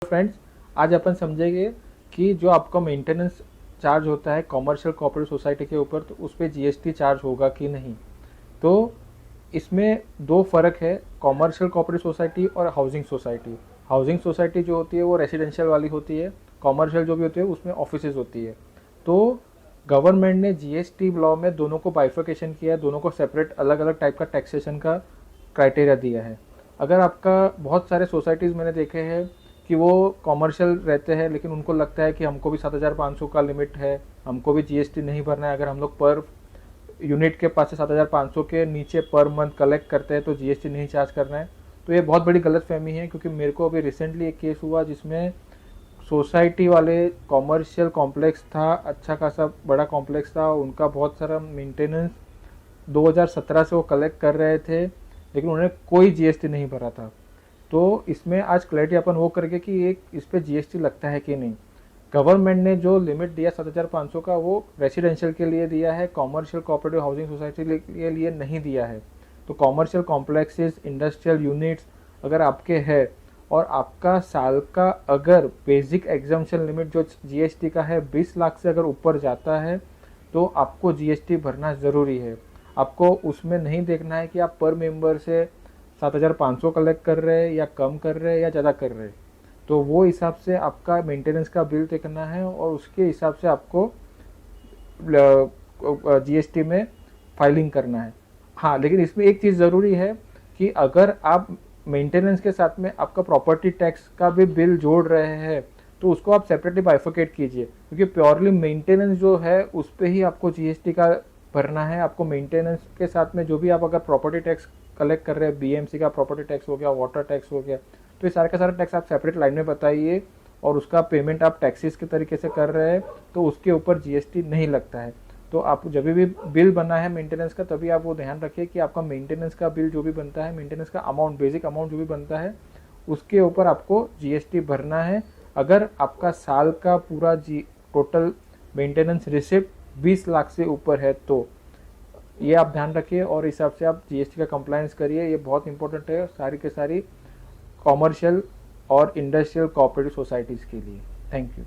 Friends, आज अपन समझेंगे कि जो आपका मेंटेनेंस चार्ज होता है कॉमर्शियल कोऑपरेटिव सोसाइटी के ऊपर, तो उस पर जीएसटी चार्ज होगा कि नहीं। तो इसमें दो फ़र्क है, कॉमर्शियल कोऑपरेटिव सोसाइटी और हाउसिंग सोसाइटी। हाउसिंग सोसाइटी जो होती है वो रेसिडेंशियल वाली होती है, कॉमर्शियल जो भी होती है उसमें ऑफिसेज होती है। तो गवर्नमेंट ने जीएसटी लॉ में दोनों को बाइफर्केशन किया है, दोनों को सेपरेट अलग अलग टाइप का टैक्सेशन का क्राइटेरिया दिया है। अगर आपका बहुत सारे सोसाइटीज़ मैंने देखे हैं कि वो कॉमर्शियल रहते हैं, लेकिन उनको लगता है कि हमको भी 7,500 का लिमिट है, हमको भी जीएसटी नहीं भरना है। अगर हम लोग पर यूनिट के पास से 7,500 के नीचे पर मंथ कलेक्ट करते हैं तो जीएसटी नहीं चार्ज करना है। तो ये बहुत बड़ी गलतफहमी है, क्योंकि मेरे को अभी रिसेंटली एक केस हुआ जिसमें सोसाइटी वाले, कॉमर्शियल कॉम्प्लेक्स था, अच्छा खासा बड़ा कॉम्प्लेक्स था, उनका बहुत सारा मेंटेनेंस 2017 से वो कलेक्ट कर रहे थे, लेकिन उन्होंने कोई जीएसटी नहीं भरा था। तो इसमें आज क्लैरिटी अपन वो करके कि एक इस पे जीएसटी लगता है कि नहीं। गवर्नमेंट ने जो लिमिट दिया 7,500 का, वो रेसिडेंशियल के लिए दिया है, कॉमर्शियल कोऑपरेटिव हाउसिंग सोसाइटी के लिए नहीं दिया है। तो कॉमर्शियल कॉम्प्लेक्सेस, इंडस्ट्रियल यूनिट्स अगर आपके हैं और आपका साल का अगर बेसिक एग्जम्पशन लिमिट जो जीएसटी का है 20 लाख से अगर ऊपर जाता है, तो आपको जीएसटी भरना ज़रूरी है। आपको उसमें नहीं देखना है कि आप पर मेंबर से 7,500 कलेक्ट कर रहे हैं या कम कर रहे हैं या ज़्यादा कर रहे हैं। तो वो हिसाब से आपका मेंटेनेंस का बिल देखना है और उसके हिसाब से आपको जीएसटी में फाइलिंग करना है। हाँ, लेकिन इसमें एक चीज़ ज़रूरी है कि अगर आप मेंटेनेंस के साथ में आपका प्रॉपर्टी टैक्स का भी बिल जोड़ रहे हैं, तो उसको आप सेपरेटली बाइफर्केट कीजिए, क्योंकि प्योरली मेंटेनेंस जो है उस पर ही आपको जीएसटी का भरना है। आपको मेंटेनेंस के साथ में जो भी आप अगर प्रॉपर्टी टैक्स कलेक्ट कर रहे हैं, बीएमसी का प्रॉपर्टी टैक्स हो गया, वाटर टैक्स हो गया, तो ये सारे का सारा टैक्स आप सेपरेट लाइन में बताइए और उसका पेमेंट आप टैक्सेस के तरीके से कर रहे हैं, तो उसके ऊपर जीएसटी नहीं लगता है। तो आप जब भी बिल बना है मेंटेनेंस का, तभी आप वो ध्यान रखिए कि आपका मेंटेनेंस का बिल जो भी बनता है, मेंटेनेंस का अमाउंट, बेसिक अमाउंट जो भी बनता है, उसके ऊपर आपको जीएसटी भरना है। अगर आपका साल का पूरा टोटल मेंटेनेंस रिसिप्ट 20 लाख से ऊपर है, तो ये आप ध्यान रखिए और इस हिसाब से आप जीएसटी का कंप्लायंस करिए। ये बहुत इंपॉर्टेंट है सारी के सारी कॉमर्शियल और इंडस्ट्रियल कोऑपरेटिव सोसाइटीज़ के लिए। Thank you.